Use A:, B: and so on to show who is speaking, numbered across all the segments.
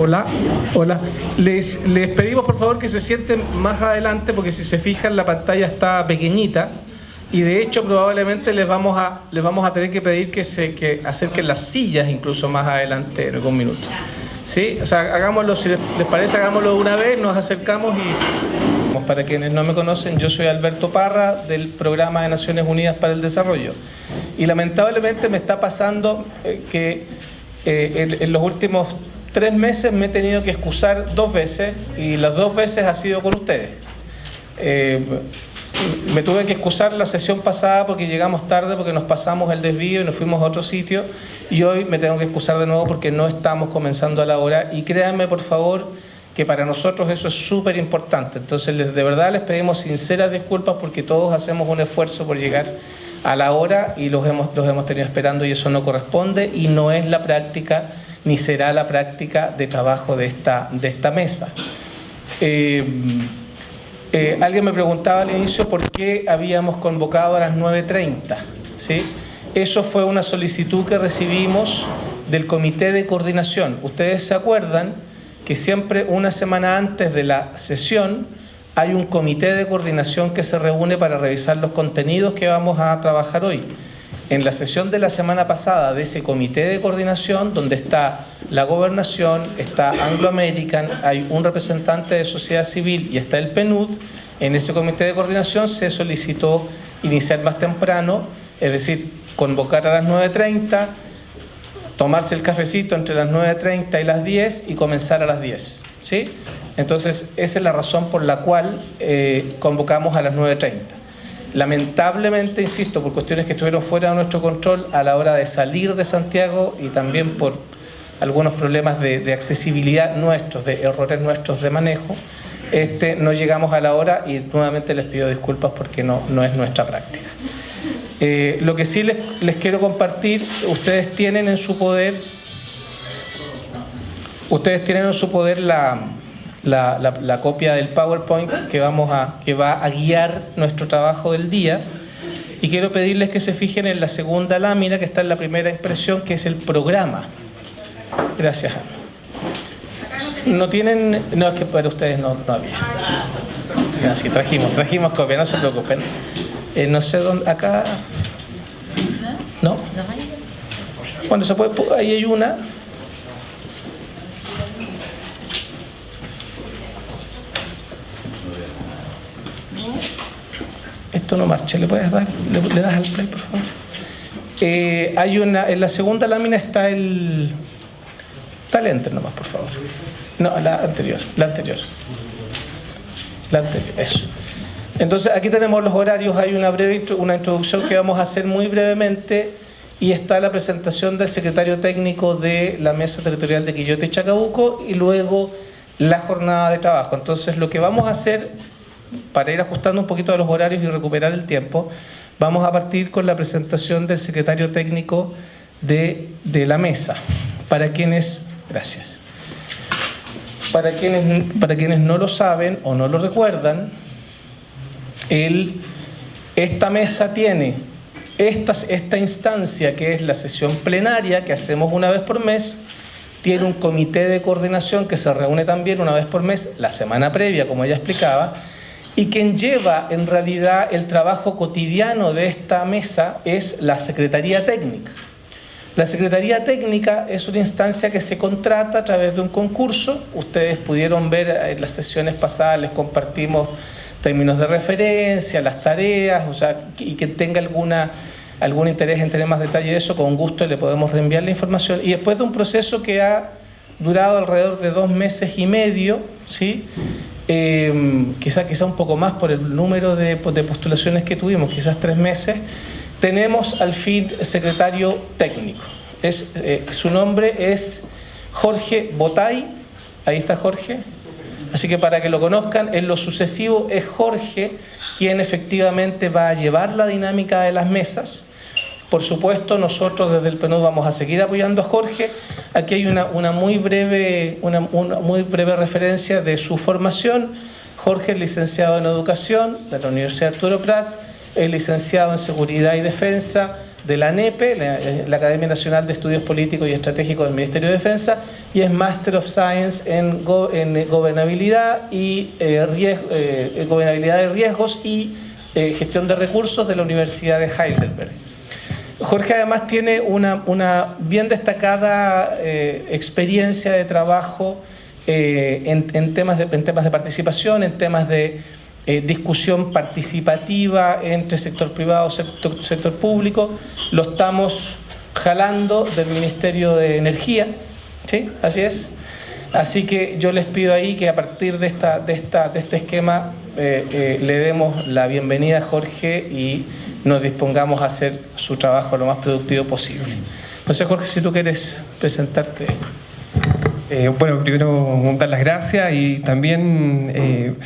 A: Hola, hola. Les pedimos por favor que se sienten más adelante, porque si se fijan la pantalla está pequeñita y de hecho probablemente les vamos a tener que pedir que acerquen las sillas incluso más adelante en algún minuto. ¿Sí? O sea, hagámoslo, si les parece, hagámoslo de una vez, nos acercamos y... Para quienes no me conocen, yo soy Alberto Parra del Programa de Naciones Unidas para el Desarrollo y lamentablemente me está pasando que en los últimos 3 meses me he tenido que excusar 2 veces y las 2 veces ha sido con ustedes. Me tuve que excusar la sesión pasada porque llegamos tarde, porque nos pasamos el desvío y nos fuimos a otro sitio, y hoy me tengo que excusar de nuevo porque no estamos comenzando a la hora, y créanme por favor que para nosotros eso es súper importante. Entonces de verdad les pedimos sinceras disculpas porque todos hacemos un esfuerzo por llegar a la hora y los hemos tenido esperando, y eso no corresponde y no es la práctica ni será la práctica de trabajo de esta mesa. Alguien me preguntaba al inicio por qué habíamos convocado a las 9:30, ¿sí? Eso fue una solicitud que recibimos del Comité de Coordinación. Ustedes se acuerdan que siempre una semana antes de la sesión hay un comité de coordinación que se reúne para revisar los contenidos que vamos a trabajar hoy. En la sesión de la semana pasada de ese comité de coordinación, donde está la Gobernación, está Anglo American, hay un representante de sociedad civil y está el PNUD, en ese comité de coordinación se solicitó iniciar más temprano, es decir, convocar a las 9:30, tomarse el cafecito entre las 9:30 y las 10 y comenzar a las 10, ¿sí? Entonces, esa es la razón por la cual convocamos a las 9:30. Lamentablemente, insisto, por cuestiones que estuvieron fuera de nuestro control a la hora de salir de Santiago y también por algunos problemas de accesibilidad nuestros, de errores nuestros de manejo, no llegamos a la hora y nuevamente les pido disculpas porque no es nuestra práctica. Lo que sí les quiero compartir, ustedes tienen en su poder la copia del PowerPoint que va a guiar nuestro trabajo del día, y quiero pedirles que se fijen en la segunda lámina que está en la primera impresión, que es el programa. Gracias. No tienen, no, es que para ustedes no había. Sí, trajimos copia, no se preocupen. No sé dónde, acá. ¿No? Bueno, se puede, ahí hay una. Esto no marcha, ¿le puedes dar? ¿Le das al play, por favor? Hay una, en la segunda lámina está el enter nomás, por favor. No, la anterior, eso. Entonces aquí tenemos los horarios, hay una introducción que vamos a hacer muy brevemente, y está la presentación del secretario técnico de la Mesa Territorial de Quillota y Chacabuco, y luego la jornada de trabajo. Entonces lo que vamos a hacer, para ir ajustando un poquito a los horarios y recuperar el tiempo, vamos a partir con la presentación del secretario técnico de la mesa. Gracias. Para quienes no lo saben o no lo recuerdan, esta mesa tiene esta instancia que es la sesión plenaria que hacemos una vez por mes, tiene un comité de coordinación que se reúne también una vez por mes, la semana previa, como ella explicaba, y quien lleva en realidad el trabajo cotidiano de esta mesa es la Secretaría Técnica. La Secretaría Técnica es una instancia que se contrata a través de un concurso. Ustedes pudieron ver en las sesiones pasadas, les compartimos términos de referencia, las tareas, o sea, y que tenga algún interés en tener más detalle de eso, con gusto le podemos reenviar la información. Y después de un proceso que ha durado alrededor de 2 meses y medio, ¿sí? Quizá un poco más por el número de postulaciones que tuvimos, quizás 3 meses, tenemos al fin secretario técnico. Su nombre es Jorge Botay. Ahí está Jorge. Así que para que lo conozcan, en lo sucesivo es Jorge quien efectivamente va a llevar la dinámica de las mesas. Por supuesto, nosotros desde el PNUD vamos a seguir apoyando a Jorge. Aquí hay una muy breve referencia de su formación. Jorge es licenciado en Educación de la Universidad Arturo Prat, es licenciado en Seguridad y Defensa, de la ANEPE, la Academia Nacional de Estudios Políticos y Estratégicos del Ministerio de Defensa, y es Master of Science en Gobernabilidad y Gobernabilidad de Riesgos y Gestión de Recursos de la Universidad de Heidelberg. Jorge además tiene una bien destacada experiencia de trabajo en temas de participación, en temas de discusión participativa entre sector privado y sector público. Lo estamos jalando del Ministerio de Energía, ¿sí? Así es. Así que yo les pido ahí que a partir de este esquema le demos la bienvenida a Jorge y nos dispongamos a hacer su trabajo lo más productivo posible. No sé, Jorge, si tú quieres presentarte.
B: Bueno, primero dar las gracias y también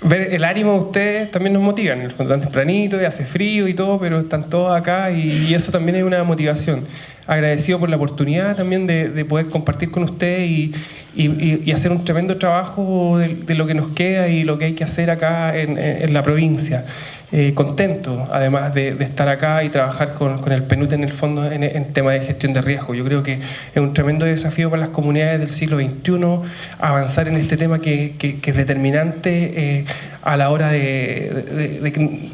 B: ver el ánimo de ustedes también nos motiva. En el fondo tan tempranito y hace frío y todo, pero están todos acá y eso también es una motivación. Agradecido por la oportunidad también de poder compartir con ustedes y hacer un tremendo trabajo de lo que nos queda y lo que hay que hacer acá en la provincia. Contento además de estar acá y trabajar con el PNUD en el fondo en tema de gestión de riesgo. Yo creo que es un tremendo desafío para las comunidades del siglo XXI avanzar en este tema que es determinante a la hora de que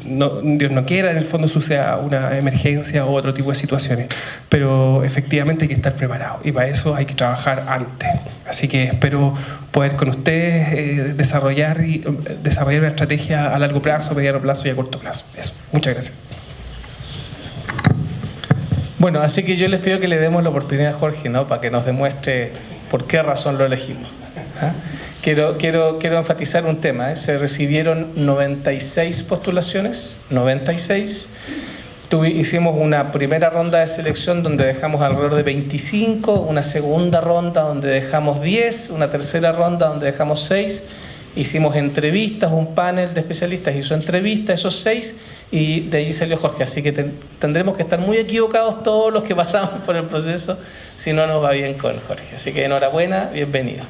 B: Dios no quiera en el fondo suceda una emergencia o otro tipo de situaciones, pero efectivamente hay que estar preparado y para eso hay que trabajar antes. Así que espero poder con ustedes desarrollar una estrategia a largo plazo, mediano plazo y a corto plazo. Eso. Muchas gracias.
A: Bueno, así que yo les pido que le demos la oportunidad a Jorge, ¿no? Para que nos demuestre por qué razón lo elegimos. ¿Ah? Quiero enfatizar un tema. Se recibieron 96 postulaciones, 96. Hicimos una primera ronda de selección donde dejamos alrededor de 25, una segunda ronda donde dejamos 10, una tercera ronda donde dejamos 6. Hicimos entrevistas, un panel de especialistas hizo entrevistas, esos 6, y de allí salió Jorge. Así que tendremos que estar muy equivocados todos los que pasamos por el proceso si no nos va bien con Jorge. Así que enhorabuena, bienvenido.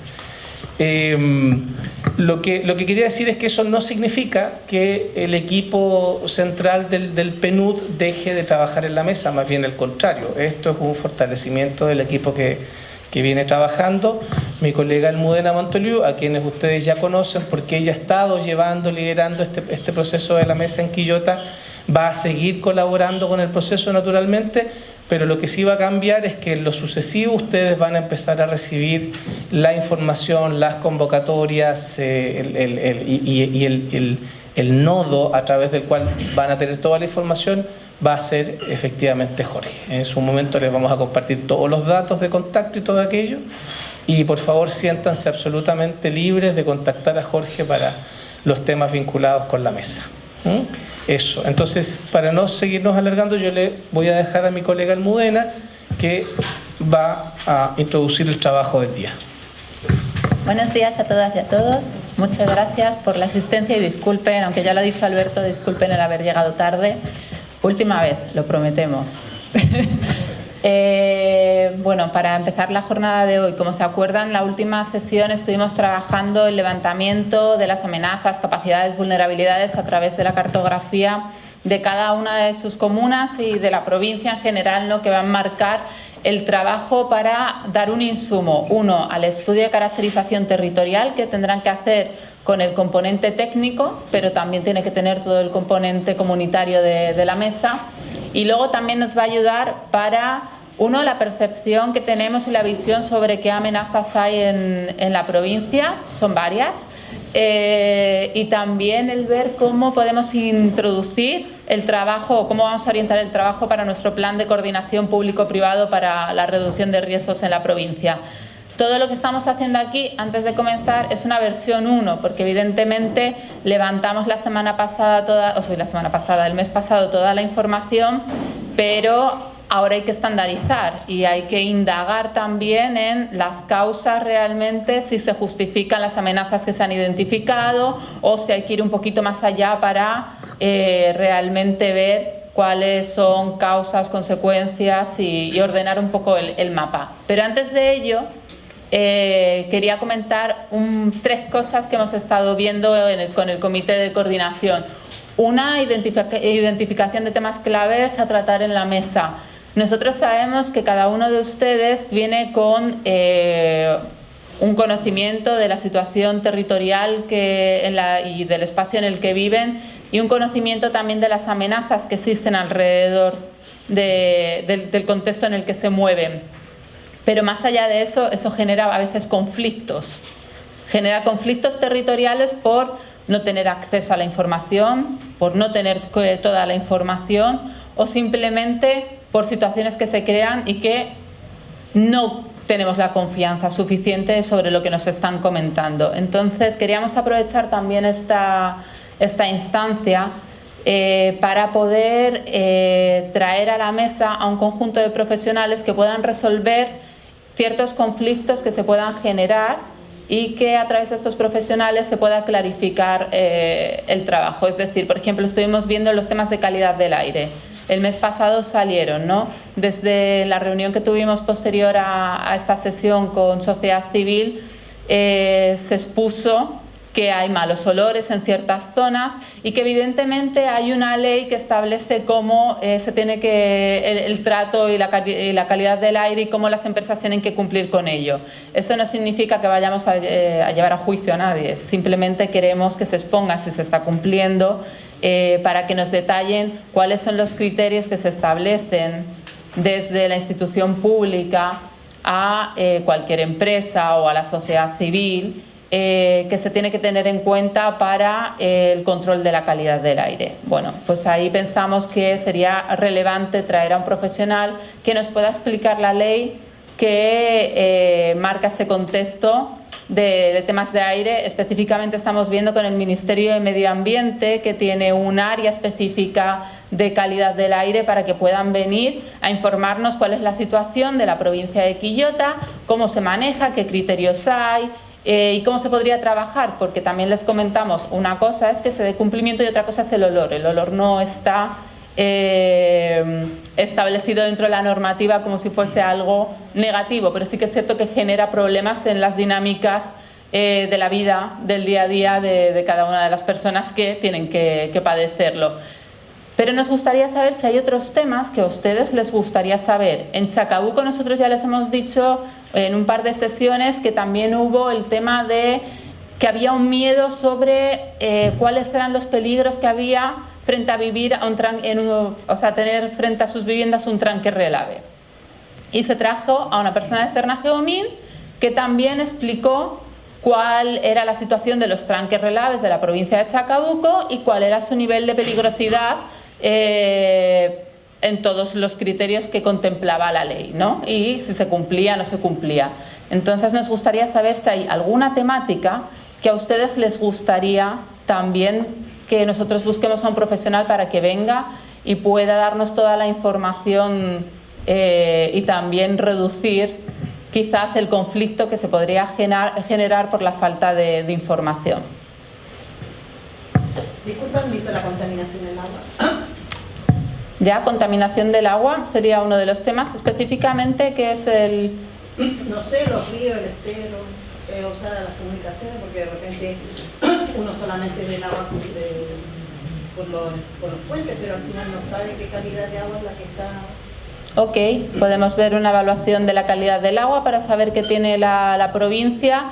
A: Lo que quería decir es que eso no significa que el equipo central del PNUD deje de trabajar en la mesa, más bien el contrario. Esto es un fortalecimiento del equipo que viene trabajando. Mi colega Almudena Montoliu, a quienes ustedes ya conocen porque ella ha estado liderando este proceso de la mesa en Quillota, va a seguir colaborando con el proceso naturalmente, pero lo que sí va a cambiar es que en lo sucesivo ustedes van a empezar a recibir la información, las convocatorias y el nodo a través del cual van a tener toda la información va a ser efectivamente Jorge. En su momento les vamos a compartir todos los datos de contacto y todo aquello, y por favor siéntanse absolutamente libres de contactar a Jorge para los temas vinculados con la mesa. Eso. Entonces, para no seguirnos alargando, yo le voy a dejar a mi colega Almudena que va a introducir el trabajo del día.
C: Buenos días a todas y a todos. Muchas gracias por la asistencia y disculpen, aunque ya lo ha dicho Alberto, disculpen el haber llegado tarde. Última vez, lo prometemos. Bueno, para empezar la jornada de hoy, como se acuerdan, la última sesión estuvimos trabajando el levantamiento de las amenazas, capacidades, vulnerabilidades a través de la cartografía de cada una de sus comunas y de la provincia en general, ¿no?, que va a marcar el trabajo para dar un insumo, uno, al estudio de caracterización territorial que tendrán que hacer con el componente técnico, pero también tiene que tener todo el componente comunitario de la mesa. Y luego también nos va a ayudar para, uno, la percepción que tenemos y la visión sobre qué amenazas hay en la provincia, son varias, y también el ver cómo podemos introducir el trabajo, cómo vamos a orientar el trabajo para nuestro plan de coordinación público-privado para la reducción de riesgos en la provincia. Todo lo que estamos haciendo aquí, antes de comenzar, es una versión 1, porque evidentemente levantamos el mes pasado toda la información, pero ahora hay que estandarizar y hay que indagar también en las causas realmente, si se justifican las amenazas que se han identificado o si hay que ir un poquito más allá para realmente ver cuáles son causas, consecuencias y ordenar un poco el mapa. Pero antes de ello, quería comentar 3 cosas que hemos estado viendo con el comité de coordinación. Una, identificación de temas claves a tratar en la mesa. Nosotros sabemos que cada uno de ustedes viene con un conocimiento de la situación territorial y del espacio en el que viven, y un conocimiento también de las amenazas que existen alrededor del contexto en el que se mueven. Pero más allá de eso, eso genera a veces conflictos. Genera conflictos territoriales por no tener acceso a la información, por no tener toda la información, o simplemente por situaciones que se crean y que no tenemos la confianza suficiente sobre lo que nos están comentando. Entonces queríamos aprovechar también esta instancia para poder traer a la mesa a un conjunto de profesionales que puedan resolver ciertos conflictos que se puedan generar y que a través de estos profesionales se pueda clarificar el trabajo. Es decir, por ejemplo, estuvimos viendo los temas de calidad del aire. El mes pasado salieron, ¿no? Desde la reunión que tuvimos posterior a esta sesión con sociedad civil, se expuso que hay malos olores en ciertas zonas y que evidentemente hay una ley que establece cómo se tiene que el trato y la calidad del aire y cómo las empresas tienen que cumplir con ello. Eso no significa que vayamos a llevar a juicio a nadie, simplemente queremos que se exponga si se está cumpliendo, para que nos detallen cuáles son los criterios que se establecen desde la institución pública a cualquier empresa o a la sociedad civil, que se tiene que tener en cuenta para el control de la calidad del aire. Bueno, pues ahí pensamos que sería relevante traer a un profesional que nos pueda explicar la ley que marca este contexto de temas de aire. Específicamente estamos viendo con el Ministerio de Medio Ambiente, que tiene un área específica de calidad del aire, para que puedan venir a informarnos cuál es la situación de la provincia de Quillota, cómo se maneja, qué criterios hay, y cómo se podría trabajar, porque también les comentamos, una cosa es que se dé cumplimiento y otra cosa es el olor. El olor no está establecido dentro de la normativa como si fuese algo negativo, pero sí que es cierto que genera problemas en las dinámicas de la vida, del día a día de cada una de las personas que tienen que padecerlo. Pero nos gustaría saber si hay otros temas que a ustedes les gustaría saber. En Chacabuco nosotros ya les hemos dicho en un par de sesiones que también hubo el tema de que había un miedo sobre cuáles eran los peligros que había frente a vivir tener frente a sus viviendas un tranque relave. Y se trajo a una persona de Serna Geomín que también explicó cuál era la situación de los tranques relaves de la provincia de Chacabuco y cuál era su nivel de peligrosidad en todos los criterios que contemplaba la ley, ¿no? Y si se cumplía o no se cumplía. Entonces nos gustaría saber si hay alguna temática que a ustedes les gustaría también que nosotros busquemos a un profesional para que venga y pueda darnos toda la información y también reducir quizás el conflicto que se podría generar por la falta de información.
D: Disculpa, ¿han visto la contaminación del agua?
C: Ya, contaminación del agua sería uno de los temas, específicamente, que es el...
D: No sé, los ríos, el estero, las comunicaciones, porque de repente uno solamente ve el agua por los puentes, pero al final no sabe qué calidad de agua es la que está...
C: Ok, podemos ver una evaluación de la calidad del agua para saber qué tiene la provincia,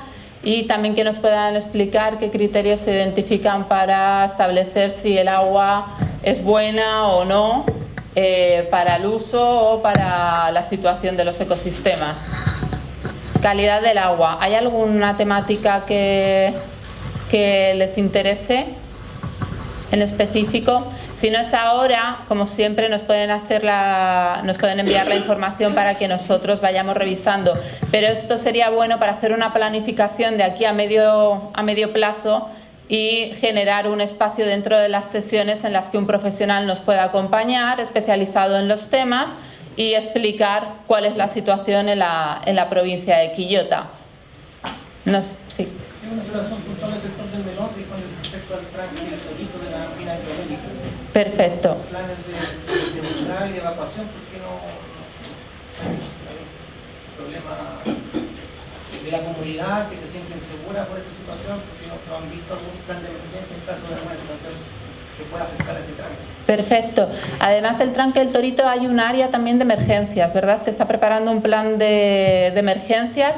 C: y también que nos puedan explicar qué criterios se identifican para establecer si el agua es buena o no para el uso o para la situación de los ecosistemas. Calidad del agua. ¿Hay alguna temática que les interese en específico? Si no es ahora, como siempre, nos pueden enviar la información para que nosotros vayamos revisando. Pero esto sería bueno para hacer una planificación de aquí a medio plazo y generar un espacio dentro de las sesiones en las que un profesional nos pueda acompañar, especializado en los temas, y explicar cuál es la situación en la provincia de Quillota. Sí.
E: Tengo una situación puntual del sector del melón con respecto al tranque y el torito de la mina hidroeléctrica.
C: Perfecto.
E: Planes de seguridad y de evacuación, porque no hay un problema de la comunidad que se siente insegura por esa situación, porque no han visto algún plan de emergencia en caso de alguna situación que pueda afectar a ese tranque.
C: Perfecto. Además del tranque del Torito hay un área también de emergencias, ¿verdad? Que está preparando un plan de emergencias.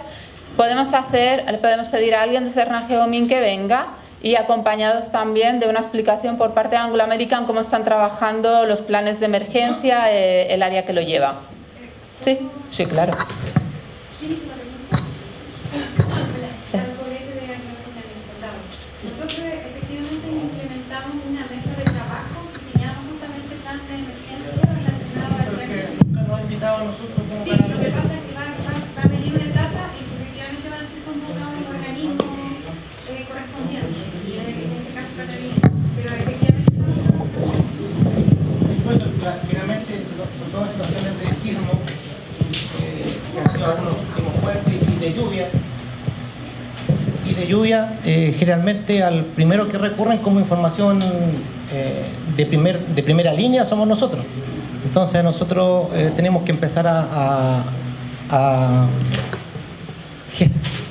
C: Podemos pedir a alguien de Serna Geomin que venga y acompañados también de una explicación por parte de Anglo American cómo están trabajando los planes de emergencia, el área que lo lleva. Sí, sí, claro.
F: Nosotros efectivamente implementamos una mesa de trabajo diseñamos justamente plan de emergencia relacionado al tema.
E: Nunca nos ha invitado a nosotros.
F: Sí, lo que pasa es que va a venir una etapa en que efectivamente van a ser convocados los organismos correspondientes, y en este caso Carabineros, pero efectivamente
E: Pues, finalmente, son todas situaciones de sismo, que han sido algunos últimos fuertes y de lluvia. Generalmente al primero que recurren como información de primera línea somos nosotros. Entonces nosotros tenemos que empezar a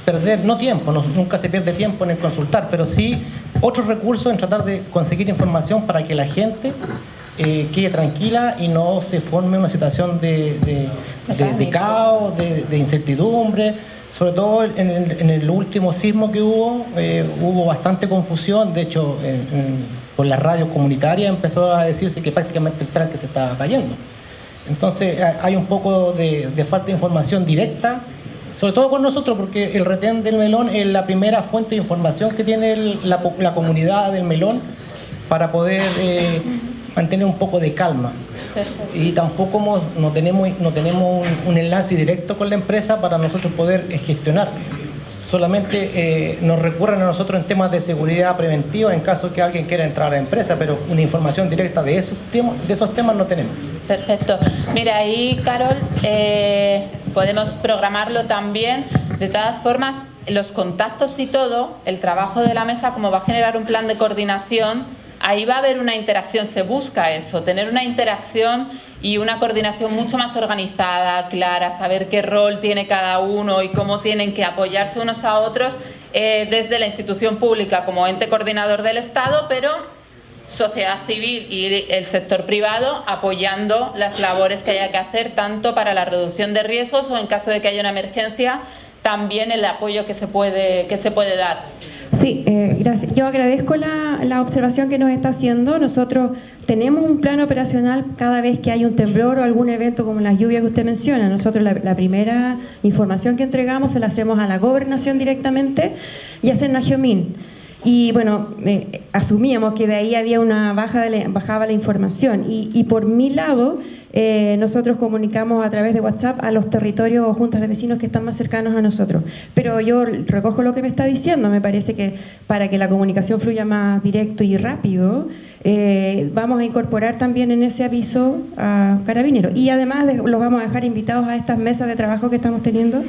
E: perder, no tiempo, nunca se pierde tiempo en el consultar, pero sí otros recursos en tratar de conseguir información para que la gente quede tranquila y no se forme una situación de caos, de incertidumbre. Sobre todo en el último sismo que hubo bastante confusión. De hecho, por las radios comunitarias empezó a decirse que prácticamente el tranque se estaba cayendo. Entonces hay un poco de falta de información directa, sobre todo con nosotros, porque el retén del Melón es la primera fuente de información que tiene la comunidad del Melón para poder mantener un poco de calma.
C: Perfecto.
E: Y tampoco no tenemos un enlace directo con la empresa para nosotros poder gestionar. Solamente nos recurren a nosotros en temas de seguridad preventiva en caso que alguien quiera entrar a la empresa, pero una información directa de esos temas no tenemos.
C: Perfecto. Mira, ahí, Carol, podemos programarlo también. De todas formas, los contactos y todo, el trabajo de la mesa, como va a generar un plan de coordinación, ahí va a haber una interacción, se busca eso, tener una interacción y una coordinación mucho más organizada, clara, saber qué rol tiene cada uno y cómo tienen que apoyarse unos a otros desde la institución pública como ente coordinador del Estado, pero sociedad civil y el sector privado apoyando las labores que haya que hacer, tanto para la reducción de riesgos o en caso de que haya una emergencia, también el apoyo que se puede dar.
G: Sí, gracias. Yo agradezco la observación que nos está haciendo. Nosotros tenemos un plan operacional cada vez que hay un temblor o algún evento como las lluvias que usted menciona. Nosotros la primera información que entregamos se la hacemos a la gobernación directamente y a Serna Geomin. Y bueno, asumíamos que de ahí había una bajaba la información. Y por mi lado, nosotros comunicamos a través de WhatsApp a los territorios o juntas de vecinos que están más cercanos a nosotros. Pero yo recojo lo que me está diciendo. Me parece que para que la comunicación fluya más directo y rápido, vamos a incorporar también en ese aviso a Carabineros. Y además los vamos a dejar invitados a estas mesas de trabajo que estamos teniendo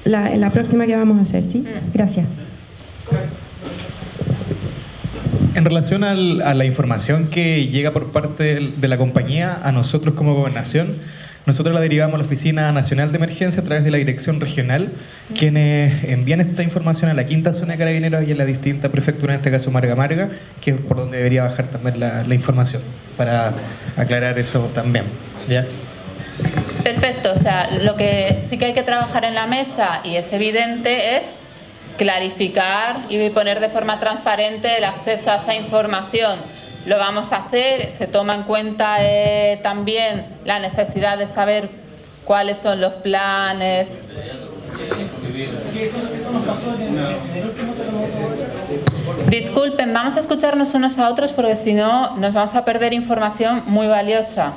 G: en la próxima que vamos a hacer. ¿Sí? Gracias.
H: En relación a la información que llega por parte de la compañía a nosotros como gobernación, nosotros la derivamos a la Oficina Nacional de Emergencia a través de la Dirección Regional, quienes envían esta información a la quinta zona de Carabineros y a la distinta prefectura, en este caso Marga Marga, que es por donde debería bajar también la información, para aclarar eso también. ¿Ya?
C: Perfecto, o sea, lo que sí que hay que trabajar en la mesa y es evidente es clarificar y poner de forma transparente el acceso a esa información. Lo vamos a hacer, se toma en cuenta también la necesidad de saber cuáles son los planes. Disculpen, vamos a escucharnos unos a otros porque si no nos vamos a perder información muy valiosa.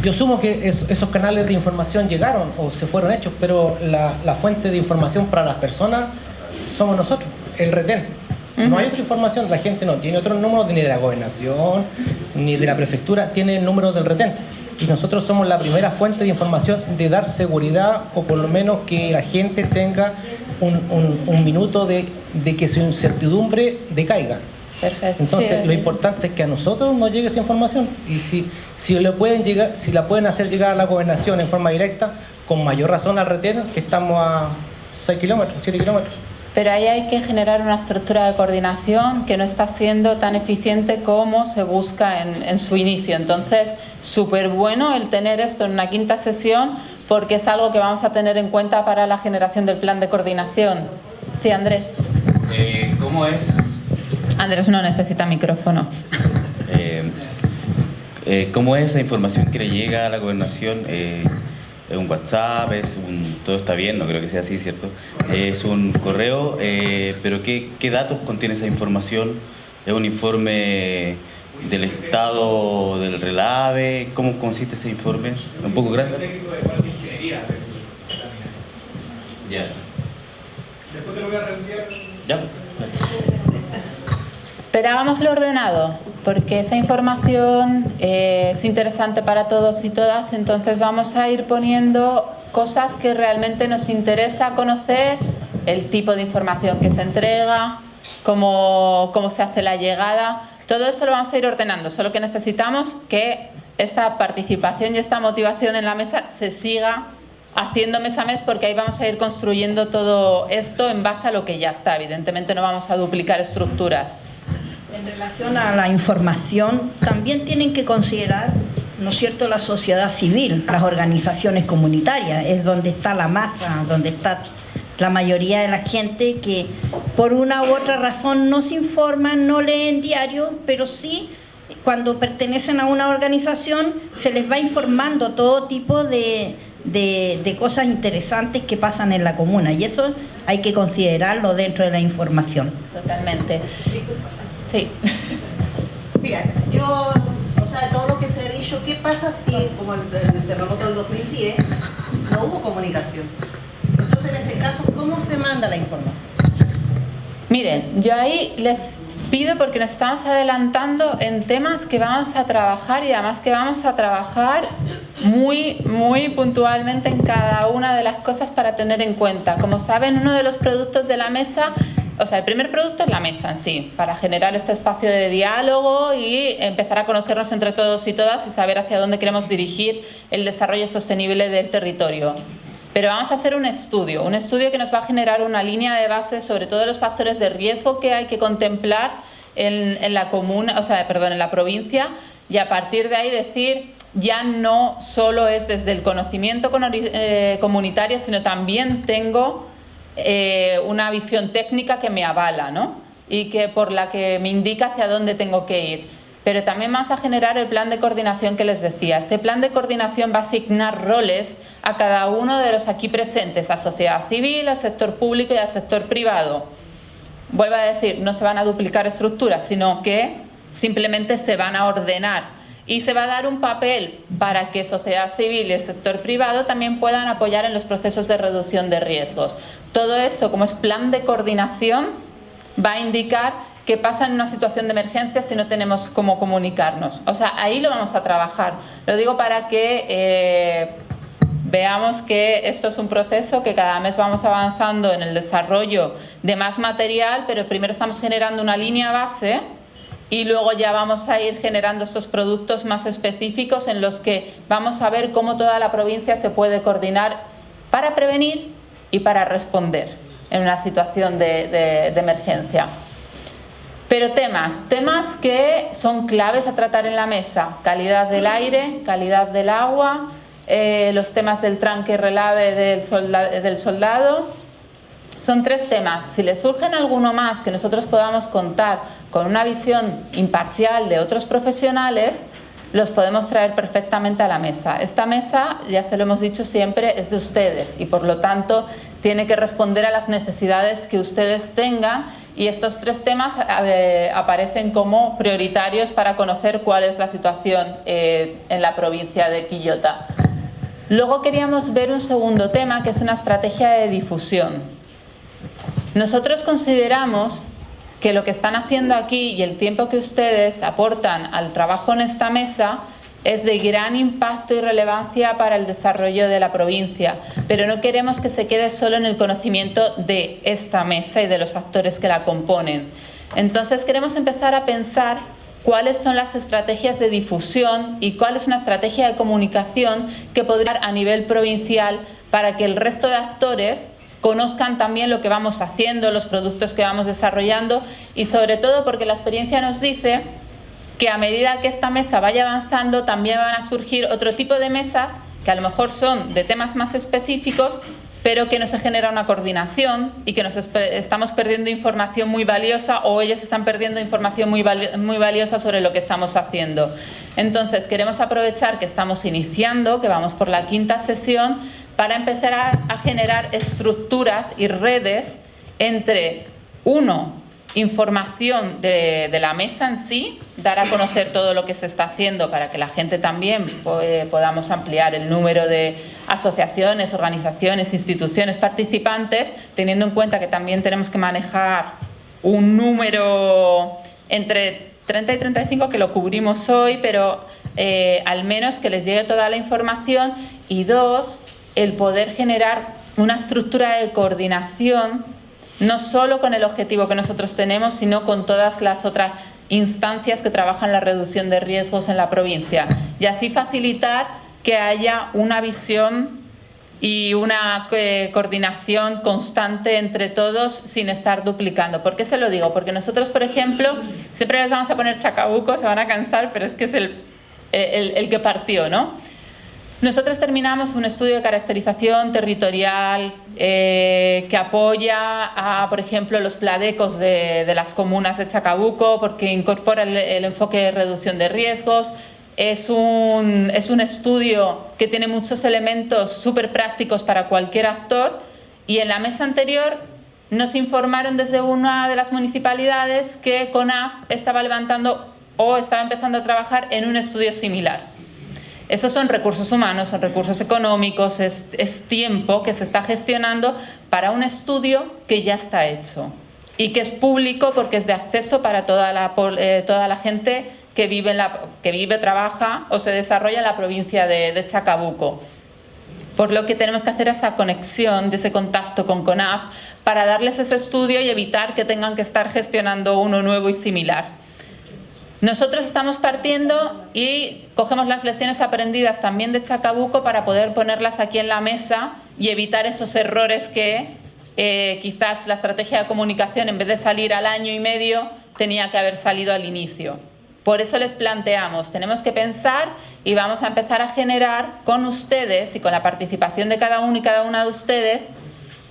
E: Yo asumo que esos canales de información llegaron o se fueron hechos, pero la fuente de información para las personas somos nosotros, el retén. No hay otra información, la gente no tiene otros números ni de la gobernación, ni de la prefectura, tiene el número del retén. Y nosotros somos la primera fuente de información de dar seguridad o por lo menos que la gente tenga un minuto de que su incertidumbre decaiga.
C: Perfecto.
E: Entonces,
C: sí,
E: lo importante es que a nosotros nos llegue esa información y si la pueden hacer llegar a la gobernación en forma directa, con mayor razón al retén, que estamos a 6 kilómetros, 7 kilómetros.
C: pero ahí hay que generar una estructura de coordinación que no está siendo tan eficiente como se busca en su inicio. Entonces, súper bueno el tener esto en una quinta sesión, porque es algo que vamos a tener en cuenta para la generación del plan de coordinación. Sí, Andrés.
I: ¿Cómo es?
C: Andrés no necesita micrófono.
I: ¿Cómo es esa información que le llega a la gobernación? ¿Es un WhatsApp? ¿Todo está bien? No creo que sea así, ¿cierto? ¿Es un correo? ¿Pero qué datos contiene esa información? ¿Es un informe del estado del Relave? ¿Cómo consiste ese informe? ¿Es un poco grande? Ya. Después te lo voy a reenviar. Ya.
C: Pero hagámoslo ordenado, porque esa información es interesante para todos y todas, entonces vamos a ir poniendo cosas que realmente nos interesa conocer, el tipo de información que se entrega, cómo se hace la llegada, todo eso lo vamos a ir ordenando, solo que necesitamos que esta participación y esta motivación en la mesa se siga haciendo mes a mes, porque ahí vamos a ir construyendo todo esto en base a lo que ya está. Evidentemente no vamos a duplicar estructuras.
J: En relación a la información, también tienen que considerar, ¿no es cierto?, la sociedad civil, las organizaciones comunitarias, es donde está la masa, donde está la mayoría de la gente que por una u otra razón no se informan, no leen diario, pero sí cuando pertenecen a una organización se les va informando todo tipo de cosas interesantes que pasan en la comuna, y eso hay que considerarlo dentro de la información.
C: Totalmente. Sí.
D: Mira, todo lo que se ha dicho, ¿qué pasa si, como el terremoto del 2010, no hubo comunicación? Entonces, en ese caso, ¿cómo se manda la información?
C: Miren, yo ahí les pido, porque nos estamos adelantando en temas que vamos a trabajar, y además que vamos a trabajar muy, muy puntualmente en cada una de las cosas para tener en cuenta. Como saben, uno de los productos de la mesa, o sea, el primer producto es la mesa en sí, para generar este espacio de diálogo y empezar a conocernos entre todos y todas y saber hacia dónde queremos dirigir el desarrollo sostenible del territorio. Pero vamos a hacer un estudio que nos va a generar una línea de base sobre todos los factores de riesgo que hay que contemplar en la comuna, en la provincia, y a partir de ahí decir, ya no solo es desde el conocimiento comunitario, sino también tengo una visión técnica que me avala, ¿no? Y que por la que me indica hacia dónde tengo que ir. Pero también vamos a generar el plan de coordinación que les decía. Este plan de coordinación va a asignar roles a cada uno de los aquí presentes, a sociedad civil, al sector público y al sector privado. Vuelvo a decir, no se van a duplicar estructuras, sino que simplemente se van a ordenar. Y se va a dar un papel para que sociedad civil y el sector privado también puedan apoyar en los procesos de reducción de riesgos. Todo eso, como es plan de coordinación, va a indicar qué pasa en una situación de emergencia si no tenemos cómo comunicarnos. O sea, ahí lo vamos a trabajar. Lo digo para que veamos que esto es un proceso que cada mes vamos avanzando en el desarrollo de más material, pero primero estamos generando una línea base y luego ya vamos a ir generando estos productos más específicos en los que vamos a ver cómo toda la provincia se puede coordinar para prevenir y para responder en una situación de emergencia. Pero temas que son claves a tratar en la mesa: calidad del aire, calidad del agua, los temas del tranque relave del soldado. Son 3 temas. Si les surgen alguno más que nosotros podamos contar con una visión imparcial de otros profesionales, los podemos traer perfectamente a la mesa. Esta mesa, ya se lo hemos dicho siempre, es de ustedes y por lo tanto tiene que responder a las necesidades que ustedes tengan, y estos 3 temas aparecen como prioritarios para conocer cuál es la situación en la provincia de Quillota. Luego queríamos ver un segundo tema, que es una estrategia de difusión. Nosotros consideramos que lo que están haciendo aquí y el tiempo que ustedes aportan al trabajo en esta mesa es de gran impacto y relevancia para el desarrollo de la provincia, pero no queremos que se quede solo en el conocimiento de esta mesa y de los actores que la componen. Entonces queremos empezar a pensar cuáles son las estrategias de difusión y cuál es una estrategia de comunicación que podría dar a nivel provincial para que el resto de actores conozcan también lo que vamos haciendo, los productos que vamos desarrollando y sobre todo porque la experiencia nos dice que a medida que esta mesa vaya avanzando también van a surgir otro tipo de mesas que a lo mejor son de temas más específicos, pero que no se genera una coordinación y que nos estamos perdiendo información muy valiosa o ellos están perdiendo información muy valiosa sobre lo que estamos haciendo. Entonces queremos aprovechar que estamos iniciando, que vamos por la 5ª sesión, para empezar a generar estructuras y redes entre, información de la mesa en sí, dar a conocer todo lo que se está haciendo para que la gente también podamos ampliar el número de asociaciones, organizaciones, instituciones participantes, teniendo en cuenta que también tenemos que manejar un número entre 30 y 35 que lo cubrimos hoy, pero al menos que les llegue toda la información y 2, el poder generar una estructura de coordinación no solo con el objetivo que nosotros tenemos, sino con todas las otras instancias que trabajan la reducción de riesgos en la provincia y así facilitar que haya una visión y una coordinación constante entre todos sin estar duplicando. ¿Por qué se lo digo? Porque nosotros, por ejemplo, siempre les vamos a poner Chacabuco, se van a cansar, pero es que es el que partió, ¿no? Nosotros terminamos un estudio de caracterización territorial que apoya por ejemplo, los pladecos de las comunas de Chacabuco porque incorpora el enfoque de reducción de riesgos. Es un estudio que tiene muchos elementos súper prácticos para cualquier actor y en la mesa anterior nos informaron desde una de las municipalidades que CONAF estaba levantando o estaba empezando a trabajar en un estudio similar. Esos son recursos humanos, son recursos económicos, es tiempo que se está gestionando para un estudio que ya está hecho y que es público porque es de acceso para toda la gente que vive, trabaja o se desarrolla en la provincia de Chacabuco. Por lo que tenemos que hacer esa conexión, ese contacto con CONAF para darles ese estudio y evitar que tengan que estar gestionando uno nuevo y similar. Nosotros estamos partiendo y cogemos las lecciones aprendidas también de Chacabuco para poder ponerlas aquí en la mesa y evitar esos errores que quizás la estrategia de comunicación, en vez de salir al año y medio, tenía que haber salido al inicio. Por eso les planteamos, tenemos que pensar y vamos a empezar a generar con ustedes y con la participación de cada uno y cada una de ustedes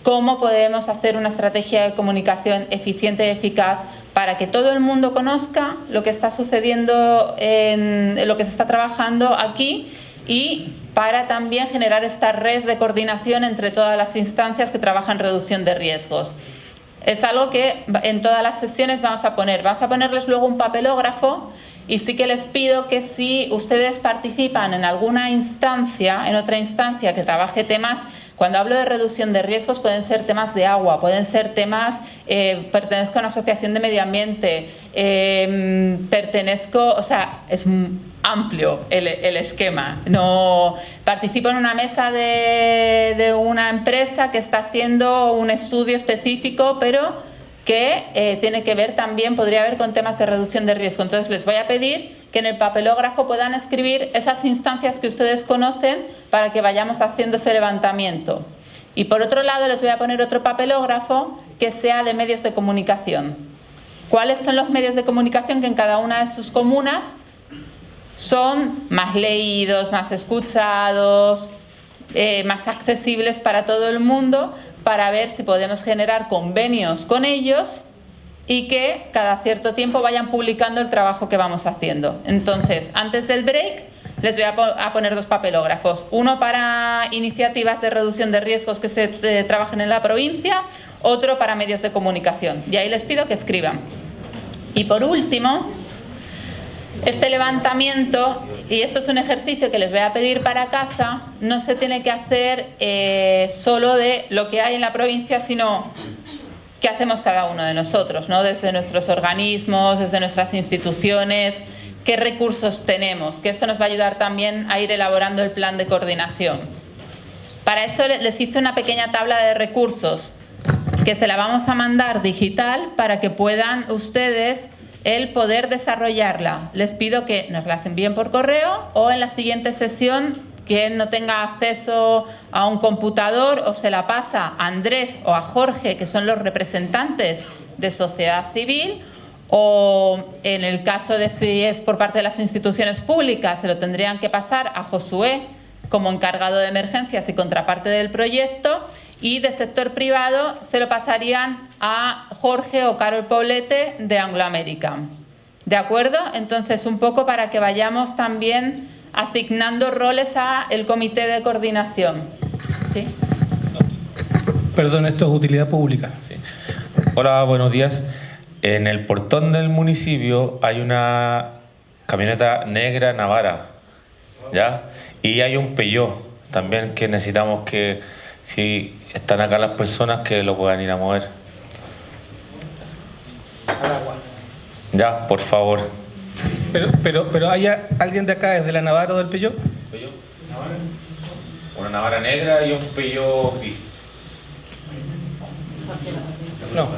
C: cómo podemos hacer una estrategia de comunicación eficiente y eficaz para que todo el mundo conozca lo que está sucediendo, en lo que se está trabajando aquí y para también generar esta red de coordinación entre todas las instancias que trabajan en reducción de riesgos. Es algo que en todas las sesiones vamos a ponerles luego un papelógrafo y sí que les pido que si ustedes participan en alguna instancia, en otra instancia que trabaje temas. Cuando hablo de reducción de riesgos pueden ser temas de agua, pueden ser temas, pertenezco a una asociación de medio ambiente, o sea, es amplio el esquema. No participo en una mesa de una empresa que está haciendo un estudio específico, pero que tiene que ver también, podría ver con temas de reducción de riesgo. Entonces les voy a pedir que en el papelógrafo puedan escribir esas instancias que ustedes conocen para que vayamos haciendo ese levantamiento. Y por otro lado les voy a poner otro papelógrafo que sea de medios de comunicación. ¿Cuáles son los medios de comunicación que en cada una de sus comunas son más leídos, más escuchados, más accesibles para todo el mundo, para ver si podemos generar convenios con ellos y que cada cierto tiempo vayan publicando el trabajo que vamos haciendo? Entonces, antes del break, les voy a poner 2 papelógrafos. Uno para iniciativas de reducción de riesgos que se trabajen en la provincia, otro para medios de comunicación. Y ahí les pido que escriban. Y por último, este levantamiento, y esto es un ejercicio que les voy a pedir para casa, no se tiene que hacer solo de lo que hay en la provincia, sino qué hacemos cada uno de nosotros, ¿no? Desde nuestros organismos, desde nuestras instituciones, qué recursos tenemos, que esto nos va a ayudar también a ir elaborando el plan de coordinación. Para eso les hice una pequeña tabla de recursos que se la vamos a mandar digital para que puedan ustedes el poder desarrollarla. Les pido que nos las envíen por correo o en la siguiente sesión quien no tenga acceso a un computador o se la pasa a Andrés o a Jorge, que son los representantes de sociedad civil, o en el caso de si es por parte de las instituciones públicas, se lo tendrían que pasar a Josué como encargado de emergencias y contraparte del proyecto, y de sector privado se lo pasarían a Jorge o Carol Poblete de Anglo American. ¿De acuerdo? Entonces, un poco para que vayamos también asignando roles a el comité de coordinación. ¿Sí?
A: Perdón, esto es utilidad pública.
K: Sí. Hola, buenos días. En el portón del municipio hay una camioneta negra Navara, ¿ya? Y hay un Peugeot también que necesitamos que, si están acá las personas, que lo puedan ir a mover. Ya, por favor.
A: Pero ¿hay alguien de acá, desde la Navarra o del Peugeot?
K: ¿Peugeot? Una Navara negra y un Peugeot gris.
A: No.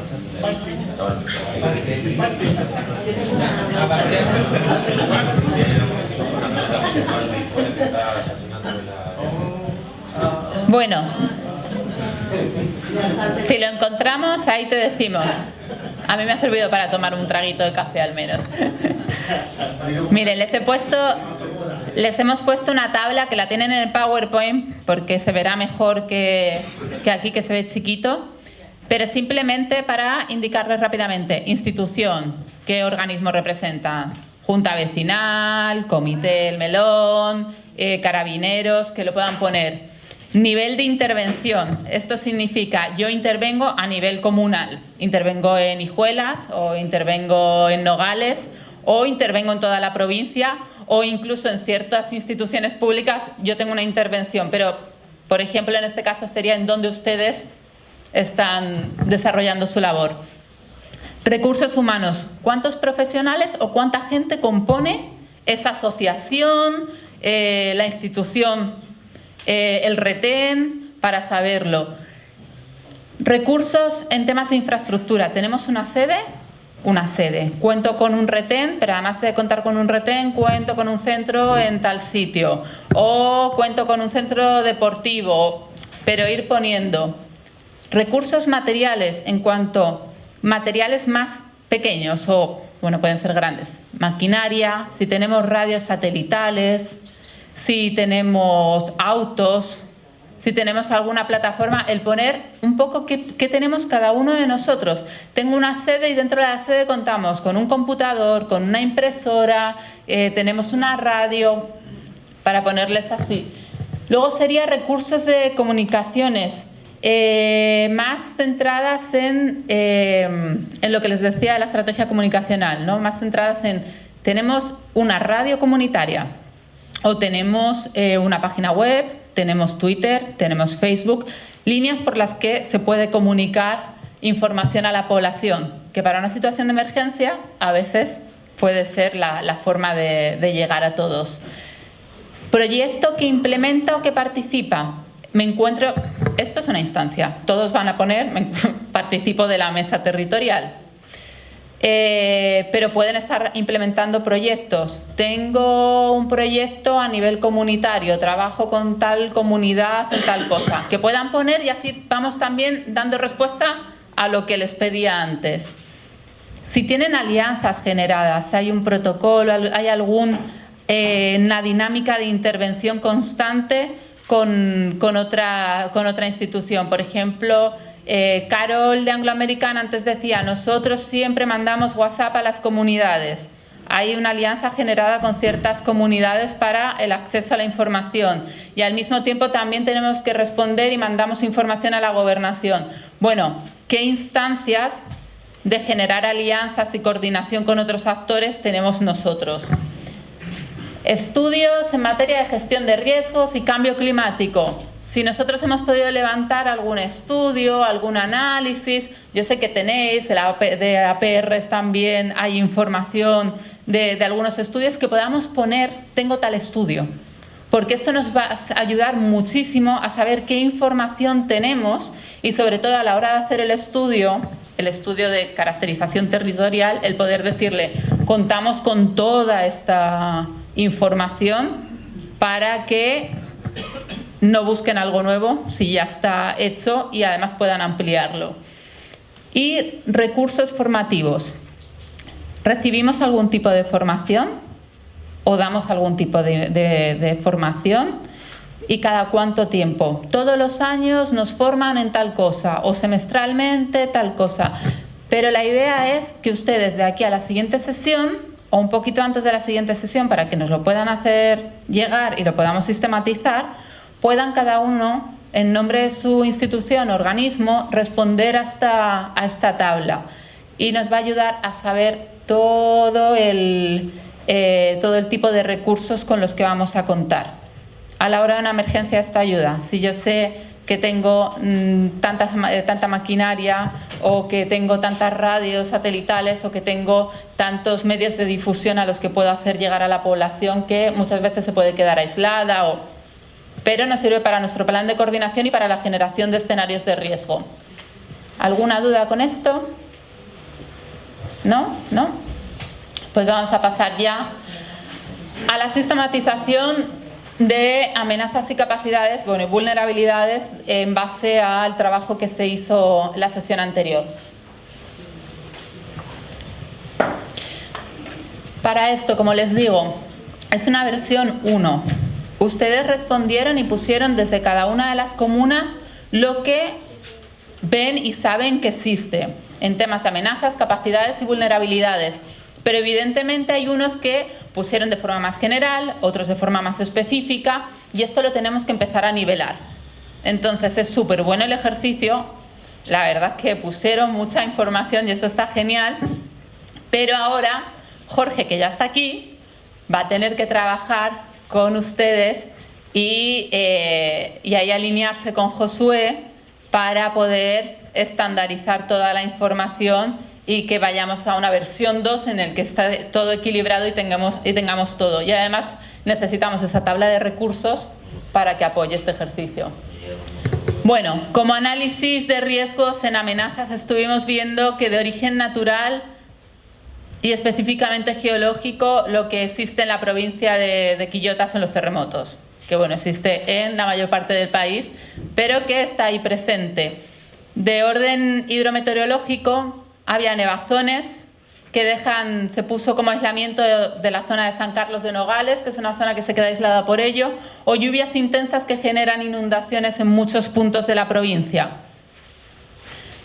C: Bueno, si lo encontramos, ahí te decimos. A mí me ha servido para tomar un traguito de café al menos. Miren, les hemos puesto una tabla que la tienen en el PowerPoint porque se verá mejor que aquí, que se ve chiquito. Pero simplemente para indicarles rápidamente: institución, ¿qué organismo representa? Junta vecinal, comité El Melón, carabineros, que lo puedan poner. Nivel de intervención, esto significa yo intervengo a nivel comunal, intervengo en Hijuelas o intervengo en Nogales o intervengo en toda la provincia, o incluso en ciertas instituciones públicas yo tengo una intervención, pero por ejemplo en este caso sería en donde ustedes están desarrollando su labor. Recursos humanos, ¿cuántos profesionales o cuánta gente compone esa asociación, la institución, el retén, para saberlo? Recursos en temas de infraestructura, ¿tenemos una sede? Una sede. Cuento con un retén, pero además de contar con un retén, cuento con un centro en tal sitio, o cuento con un centro deportivo, pero ir poniendo. Recursos materiales, en cuanto materiales más pequeños o, bueno, pueden ser grandes. Maquinaria, si tenemos radios satelitales, si tenemos autos, si tenemos alguna plataforma, el poner un poco qué tenemos cada uno de nosotros. Tengo una sede y dentro de la sede contamos con un computador, con una impresora, tenemos una radio, para ponerles así. Luego sería recursos de comunicaciones, más centradas en lo que les decía de la estrategia comunicacional, ¿no? Más centradas en, tenemos una radio comunitaria, o tenemos una página web, tenemos Twitter, tenemos Facebook, líneas por las que se puede comunicar información a la población, que para una situación de emergencia a veces puede ser la forma de llegar a todos. Proyecto que implementa o que participa. Me encuentro, esto es una instancia, todos van a poner, participo de la mesa territorial. Pero pueden estar implementando proyectos. Tengo un proyecto a nivel comunitario, trabajo con tal comunidad en tal cosa, que puedan poner, y así vamos también dando respuesta a lo que les pedía antes. Si tienen alianzas generadas, si hay un protocolo, hay alguna dinámica de intervención constante con otra institución. Por ejemplo, Carol de Anglo American antes decía, nosotros siempre mandamos WhatsApp a las comunidades. Hay una alianza generada con ciertas comunidades para el acceso a la información, y al mismo tiempo también tenemos que responder y mandamos información a la gobernación. Bueno, ¿qué instancias de generar alianzas y coordinación con otros actores tenemos nosotros? Estudios en materia de gestión de riesgos y cambio climático. Si nosotros hemos podido levantar algún estudio, algún análisis, yo sé que tenéis, de APRs también hay información de algunos estudios que podamos poner, tengo tal estudio, porque esto nos va a ayudar muchísimo a saber qué información tenemos, y sobre todo a la hora de hacer el estudio de caracterización territorial, el poder decirle, contamos con toda esta información para que no busquen algo nuevo si ya está hecho y además puedan ampliarlo. Y recursos formativos. ¿Recibimos algún tipo de formación o damos algún tipo de formación? ¿Y cada cuánto tiempo? Todos los años nos forman en tal cosa o semestralmente tal cosa. Pero la idea es que ustedes de aquí a la siguiente sesión o un poquito antes de la siguiente sesión, para que nos lo puedan hacer llegar y lo podamos sistematizar, puedan cada uno, en nombre de su institución o organismo, responder a esta tabla. Y nos va a ayudar a saber todo el tipo de recursos con los que vamos a contar. A la hora de una emergencia esto ayuda. Si yo sé que tengo tanta maquinaria o que tengo tantas radios satelitales o que tengo tantos medios de difusión a los que puedo hacer llegar a la población que muchas veces se puede quedar aislada, pero nos sirve para nuestro plan de coordinación y para la generación de escenarios de riesgo. ¿Alguna duda con esto? ¿No? ¿No? Pues vamos a pasar ya a la sistematización de amenazas y capacidades, y vulnerabilidades en base al trabajo que se hizo la sesión anterior. Para esto, como les digo, es una versión 1. Ustedes respondieron y pusieron desde cada una de las comunas lo que ven y saben que existe en temas de amenazas, capacidades y vulnerabilidades. Pero evidentemente hay unos que pusieron de forma más general, otros de forma más específica, y esto lo tenemos que empezar a nivelar. Entonces es súper bueno el ejercicio, la verdad es que pusieron mucha información y eso está genial, pero ahora Jorge, que ya está aquí, va a tener que trabajar con ustedes y ahí alinearse con Josué para poder estandarizar toda la información y que vayamos a una versión 2 en el que está todo equilibrado y tengamos todo. Y además necesitamos esa tabla de recursos para que apoye este ejercicio. Bueno, como análisis de riesgos en amenazas estuvimos viendo que de origen natural y específicamente geológico lo que existe en la provincia de Quillota son los terremotos, que bueno, existe en la mayor parte del país, pero que está ahí presente. De orden hidrometeorológico, había nevazones que se puso como aislamiento de la zona de San Carlos de Nogales, que es una zona que se queda aislada por ello, o lluvias intensas que generan inundaciones en muchos puntos de la provincia.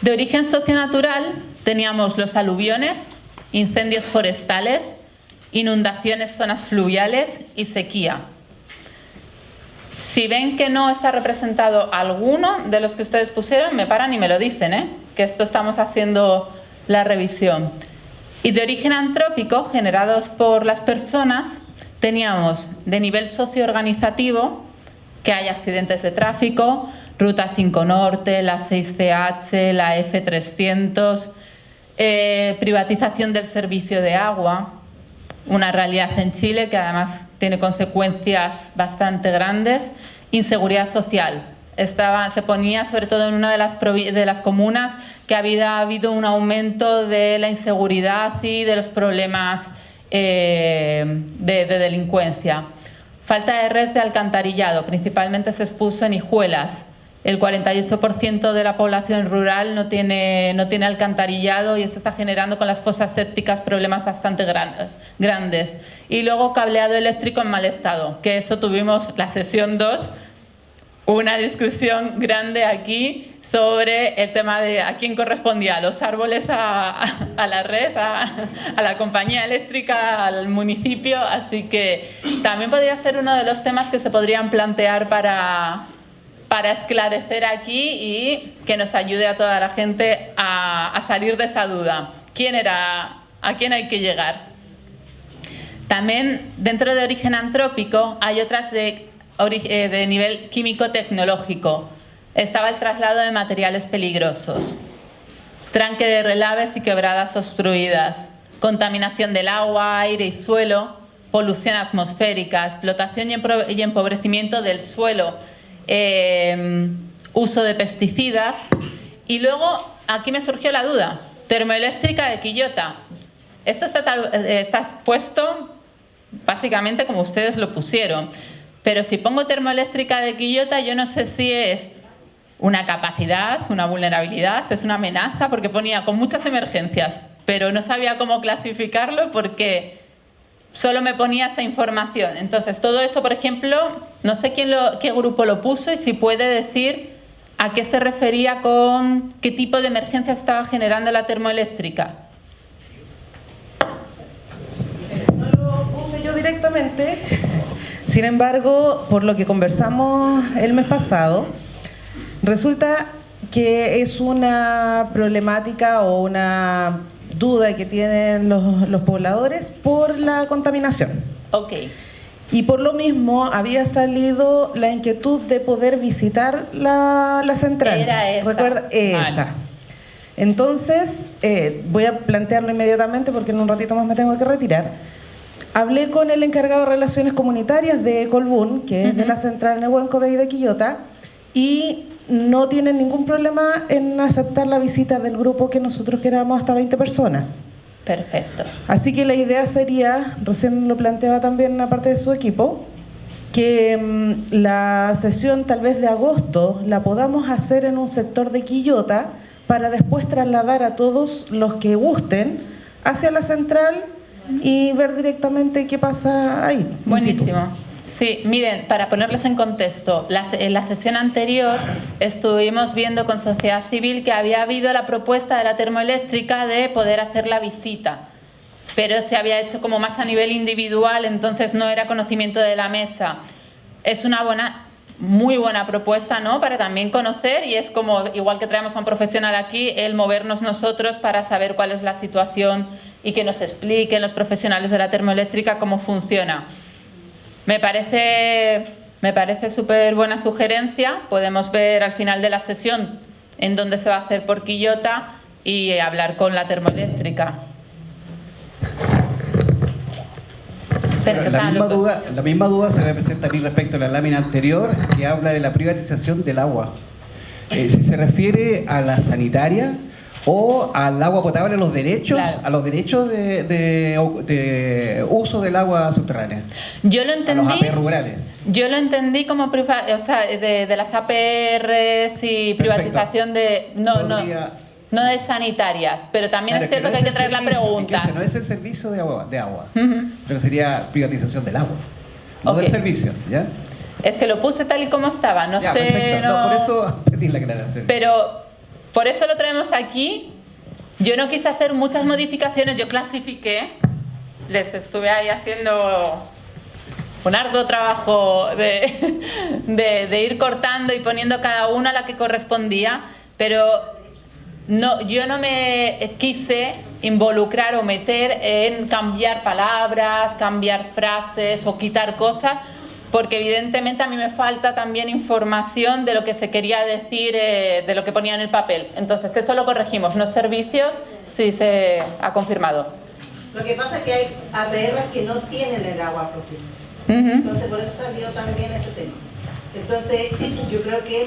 C: De origen socionatural teníamos los aluviones, incendios forestales, inundaciones, zonas fluviales y sequía. Si ven que no está representado alguno de los que ustedes pusieron, me paran y me lo dicen, que esto estamos haciendo la revisión. Y de origen antrópico, generados por las personas, teníamos de nivel socioorganizativo que hay accidentes de tráfico, Ruta 5 Norte, la 6CH, la F300, privatización del servicio de agua, una realidad en Chile que además tiene consecuencias bastante grandes, inseguridad social. Se ponía sobre todo en una de las comunas que había habido un aumento de la inseguridad y de los problemas de delincuencia. Falta de red de alcantarillado, principalmente se expuso en Hijuelas. El 48% de la población rural no tiene alcantarillado y eso está generando con las fosas sépticas problemas bastante grandes. Y luego cableado eléctrico en mal estado, que eso tuvimos la sesión 2, una discusión grande aquí sobre el tema de a quién correspondía, a los árboles, a la red, a la compañía eléctrica, al municipio, así que también podría ser uno de los temas que se podrían plantear para esclarecer aquí y que nos ayude a toda la gente a salir de esa duda. ¿A quién hay que llegar? También dentro de origen antrópico hay otras de nivel químico-tecnológico. Estaba el traslado de materiales peligrosos, tranque de relaves y quebradas obstruidas, contaminación del agua, aire y suelo, polución atmosférica, explotación y empobrecimiento del suelo, uso de pesticidas. Y luego aquí me surgió la duda, termoeléctrica de Quillota. Esto está puesto básicamente como ustedes lo pusieron. Pero si pongo termoeléctrica de Quillota, yo no sé si es una capacidad, una vulnerabilidad, es una amenaza, porque ponía con muchas emergencias, pero no sabía cómo clasificarlo porque solo me ponía esa información. Entonces, todo eso, por ejemplo, no sé qué grupo lo puso y si puede decir a qué se refería con qué tipo de emergencia estaba generando la termoeléctrica.
L: No lo puse yo directamente, sin embargo, por lo que conversamos el mes pasado, resulta que es una problemática o una duda que tienen los pobladores por la contaminación.
C: Ok.
L: Y por lo mismo había salido la inquietud de poder visitar la central.
C: Era esa.
L: ¿Recuerda? Esa.
C: Vale.
L: Entonces, voy a plantearlo inmediatamente porque en un ratito más me tengo que retirar. Hablé con el encargado de Relaciones Comunitarias de Colbún, que es de la central Nehuenco de ahí de Quillota, y no tienen ningún problema en aceptar la visita del grupo que nosotros queramos, hasta 20 personas.
C: Perfecto.
L: Así que la idea sería, recién lo planteaba también una parte de su equipo, que la sesión tal vez de agosto la podamos hacer en un sector de Quillota para después trasladar a todos los que gusten hacia la central y ver directamente qué pasa ahí.
C: Buenísimo. Sí, miren, para ponerles en contexto, en la sesión anterior estuvimos viendo con sociedad civil que había habido la propuesta de la termoeléctrica de poder hacer la visita, pero se había hecho como más a nivel individual, entonces no era conocimiento de la mesa. Es una muy buena propuesta, ¿no?, para también conocer, y es como, igual que traemos a un profesional aquí, el movernos nosotros para saber cuál es la situación y que nos expliquen los profesionales de la termoeléctrica cómo funciona. Me parece súper buena sugerencia. Podemos ver al final de la sesión en dónde se va a hacer por Quillota y hablar con la termoeléctrica.
M: La misma duda se me presenta a mí respecto a la lámina anterior, que habla de la privatización del agua. Si se refiere a la sanitaria o al agua potable, a los derechos,
C: claro,
M: a los derechos de uso del agua subterránea.
C: Yo lo entendí.
M: A los AP rurales.
C: Yo lo entendí como de las APRs y privatización de no de sanitarias, pero también
M: Claro,
C: es cierto que hay que traer la pregunta.
M: Es que no es el servicio de agua, pero sería privatización del agua, no
C: Okay.
M: del servicio, ¿ya?
C: Es que lo puse tal y como estaba, no
M: Ya,
C: sé.
M: perfecto. No, por eso pedí la aclaración.
C: Pero por eso lo traemos aquí. Yo no quise hacer muchas modificaciones, yo clasifiqué, les estuve ahí haciendo un arduo trabajo de ir cortando y poniendo cada una la que correspondía, pero yo no me quise involucrar o meter en cambiar palabras, cambiar frases o quitar cosas, porque evidentemente a mí me falta también información de lo que se quería decir, de lo que ponía en el papel. Entonces eso lo corregimos. Los servicios sí se ha confirmado.
D: Lo que pasa es que hay APR que no tienen el agua propia. Entonces por eso salió también ese tema. Entonces yo creo que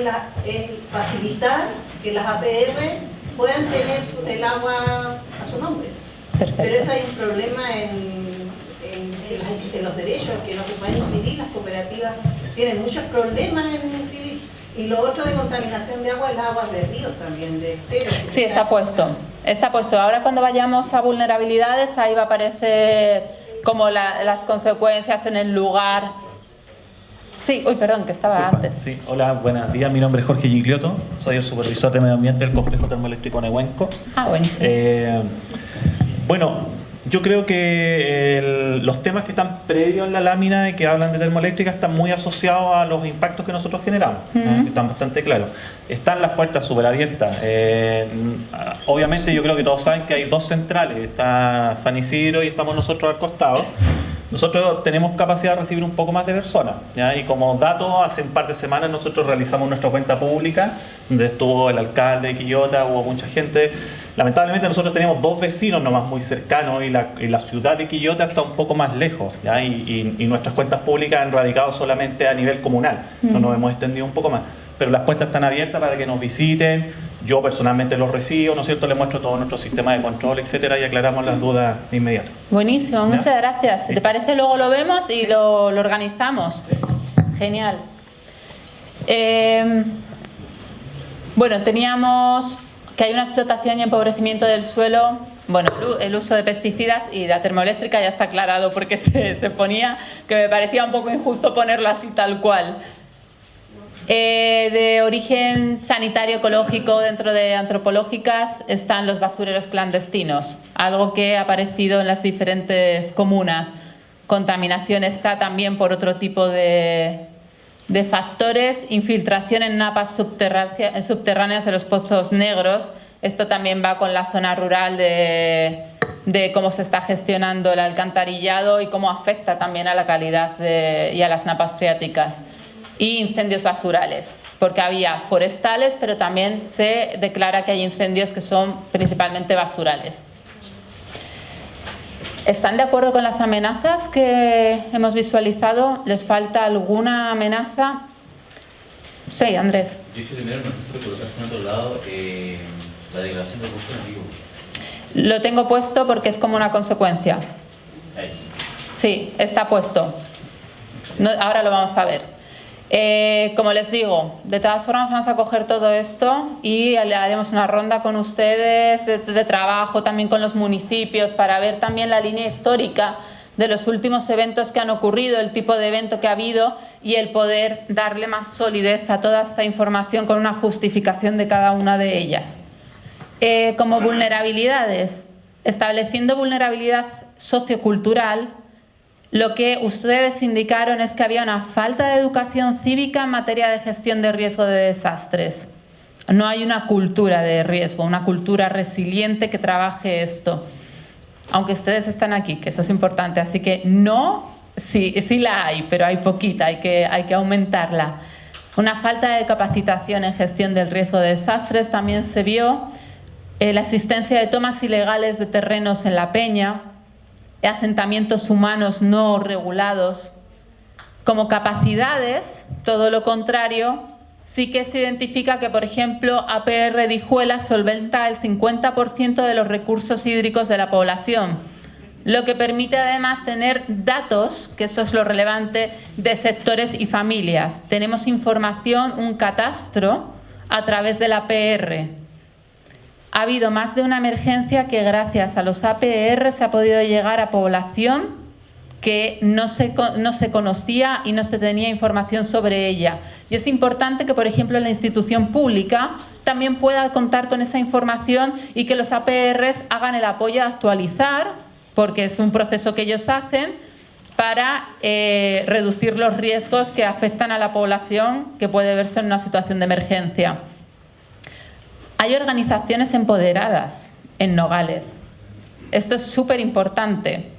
D: es facilitar que las APR puedan tener el agua a su nombre.
C: Perfecto.
D: Pero eso hay un problema en los derechos que no se pueden inscribir. Las cooperativas tienen muchos problemas en inscribir. Y lo otro de contaminación de agua es las aguas de ríos también, de esteros.
C: Sí, está puesto. Está puesto. Ahora cuando vayamos a vulnerabilidades, ahí va a aparecer como las consecuencias en el lugar. Sí, uy, perdón, que estaba antes.
N: Sí, hola, buenos días. Mi nombre es Jorge Giglioto. Soy el supervisor de medio ambiente del complejo termoeléctrico Nehuenco.
C: Ah, buenísimo.
N: Bueno, yo creo que los temas que están previos en la lámina y que hablan de termoeléctrica están muy asociados a los impactos que nosotros generamos. Están bastante claros. Están las puertas súper abiertas. Obviamente yo creo que todos saben que hay dos centrales. Está San Isidro y estamos nosotros al costado. Nosotros tenemos capacidad de recibir un poco más de personas, ¿ya? Y como dato, hace un par de semanas nosotros realizamos nuestra cuenta pública, donde estuvo el alcalde de Quillota, hubo mucha gente. Lamentablemente nosotros tenemos dos vecinos nomás muy cercanos y la ciudad de Quillota está un poco más lejos, ¿ya? Y nuestras cuentas públicas han radicado solamente a nivel comunal, no nos hemos extendido un poco más. Pero las puertas están abiertas para que nos visiten. Yo personalmente los recibo, ¿no es cierto? Les muestro todo nuestro sistema de control, etcétera, y aclaramos las dudas de inmediato.
C: Buenísimo, muchas gracias.
N: Sí.
C: ¿Te parece? Luego lo vemos y lo organizamos. Genial. Bueno, teníamos que hay una explotación y empobrecimiento del suelo. Bueno, el uso de pesticidas y la termoeléctrica ya está aclarado porque se ponía, que me parecía un poco injusto ponerlo así tal cual. De origen sanitario ecológico dentro de antropológicas están los basureros clandestinos, algo que ha aparecido en las diferentes comunas. Contaminación está también por otro tipo de factores, infiltración en napas subterráneas de los pozos negros. Esto también va con la zona rural de cómo se está gestionando el alcantarillado y cómo afecta también a la calidad y a las napas freáticas. Y incendios basurales, porque había forestales, pero también se declara que hay incendios que son principalmente basurales. ¿Están de acuerdo con las amenazas que hemos visualizado? ¿Les falta alguna amenaza? Sí, Andrés.
I: Yo he dicho primero, no sé si lo colocaste en otro lado, la degradación del bosque nativo.
C: Lo tengo puesto porque es como una consecuencia.
I: Ahí.
C: Sí, está puesto. No, ahora lo vamos a ver. Como les digo, de todas formas vamos a coger todo esto y haremos una ronda con ustedes de trabajo, también con los municipios, para ver también la línea histórica de los últimos eventos que han ocurrido, el tipo de evento que ha habido y el poder darle más solidez a toda esta información con una justificación de cada una de ellas. Como vulnerabilidades, estableciendo vulnerabilidad sociocultural, lo que ustedes indicaron es que había una falta de educación cívica en materia de gestión de riesgo de desastres. No hay una cultura de riesgo, una cultura resiliente que trabaje esto. Aunque ustedes están aquí, que eso es importante. Así que no, sí la hay, pero hay poquita, hay que aumentarla. Una falta de capacitación en gestión del riesgo de desastres también se vio. La existencia de tomas ilegales de terrenos en la peña, asentamientos humanos no regulados. Como capacidades, todo lo contrario, sí que se identifica que, por ejemplo, APR Dijuela solventa el 50% de los recursos hídricos de la población, lo que permite además tener datos, que eso es lo relevante, de sectores y familias. Tenemos información, un catastro a través de la APR. Ha habido más de una emergencia que gracias a los APR se ha podido llegar a población que no se conocía y no se tenía información sobre ella. Y es importante que, por ejemplo, la institución pública también pueda contar con esa información y que los APRs hagan el apoyo a actualizar, porque es un proceso que ellos hacen, para reducir los riesgos que afectan a la población que puede verse en una situación de emergencia. Hay organizaciones empoderadas en Nogales. Esto es súper importante.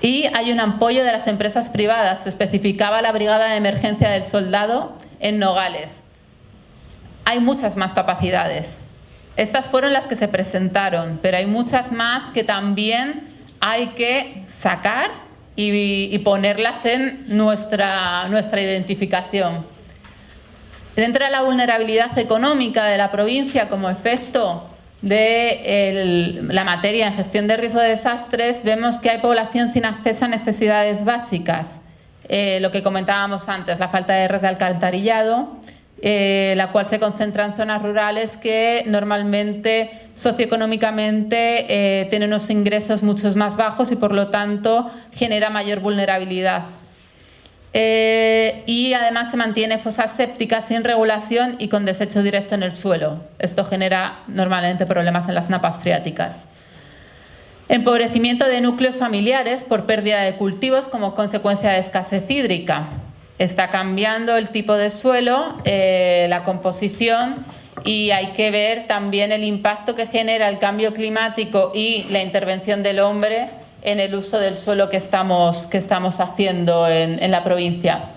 C: Y hay un apoyo de las empresas privadas. Se especificaba la Brigada de Emergencia del Soldado en Nogales. Hay muchas más capacidades. Estas fueron las que se presentaron, pero hay muchas más que también hay que sacar y ponerlas en nuestra identificación. Dentro de la vulnerabilidad económica de la provincia como efecto de la materia en gestión de riesgo de desastres, vemos que hay población sin acceso a necesidades básicas. Lo que comentábamos antes, la falta de red de alcantarillado, la cual se concentra en zonas rurales que normalmente socioeconómicamente tienen unos ingresos mucho más bajos y por lo tanto genera mayor vulnerabilidad. Y además se mantiene fosas sépticas sin regulación y con desecho directo en el suelo. Esto genera normalmente problemas en las napas freáticas. Empobrecimiento de núcleos familiares por pérdida de cultivos como consecuencia de escasez hídrica. Está cambiando el tipo de suelo, la composición, y hay que ver también el impacto que genera el cambio climático y la intervención del hombre en el uso del suelo que estamos haciendo en la provincia.